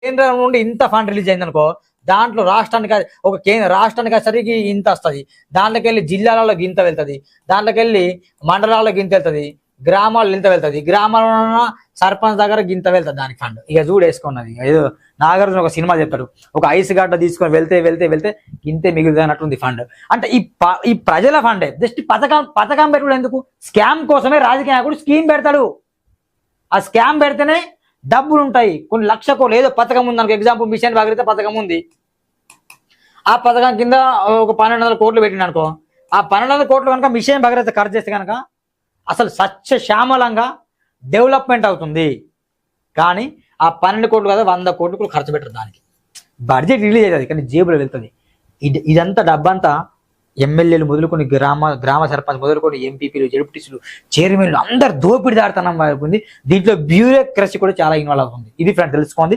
కేంద్రం నుండి ఇంత ఫండ్ రిలీజ్ అయింది అనుకో, దాంట్లో రాష్ట్రానికి ఒక రాష్ట్రానికి సరికి ఇంత వస్తుంది, దాంట్లోకి వెళ్ళి జిల్లాలలోకి ఇంత వెళ్తుంది, దాంట్లోకి వెళ్ళి మండలాల్లోకి ఇంత వెళ్తుంది, గ్రామాల్లో ఇంత వెళ్తుంది, గ్రామాల్లో సర్పంచ్ దగ్గర గింత వెళ్తుంది దానికి ఫండ్. ఇక చూడేసుకున్నది ఏదో నాగార్జున ఒక సినిమా చెప్తాడు, ఒక ఐస్ గడ్డ తీసుకొని వెళ్తే వెళ్తే వెళ్తే ఇంతే మిగులుతుంది అన్నట్టుంది ఫండ్. అంటే ఈ ప్రజల ఫండే జస్ట్ పథకం పెట్టుడు ఎందుకు? స్కామ్ కోసమే రాజకీయ నాయకుడు స్కీమ్ పెడతాడు. ఆ స్కామ్ పెడితేనే డబ్బులు ఉంటాయి. కొన్ని లక్ష కోట్లు ఏదో పథకం ఉంది అనుకో, ఎగ్జాంపుల్ మిషన్ భగీరథ పథకం ఉంది, ఆ పథకం కింద ఒక 1200 కోట్లు పెట్టిన అనుకో, ఆ 1200 కోట్లు కనుక మిషన్ భగీరథ ఖర్చు చేస్తే కనుక అసలు శ్యామలంగా డెవలప్మెంట్ అవుతుంది. కానీ ఆ 12 కోట్లు కదా 100 కోట్లు కూడా ఖర్చు పెట్టరు, దానికి బడ్జెట్ రిలీజ్ అవుతుంది కానీ జేబులో వెళ్తుంది. ఇదంతా డబ్బంతా ఎమ్మెల్యేలు మొదలుకొని గ్రామ సర్పంచ్ మొదలుకొని ఎంపీపీలు, జడ్పీటీసీలు, చైర్మన్లు అందరు దోపిడీదారుతనం ఉంది. దీంట్లో బ్యూరోక్రసీ కూడా చాలా ఇన్వాల్వ్ అవుతుంది. ఇది ఫ్రెండ్ తెలుసుకోండి.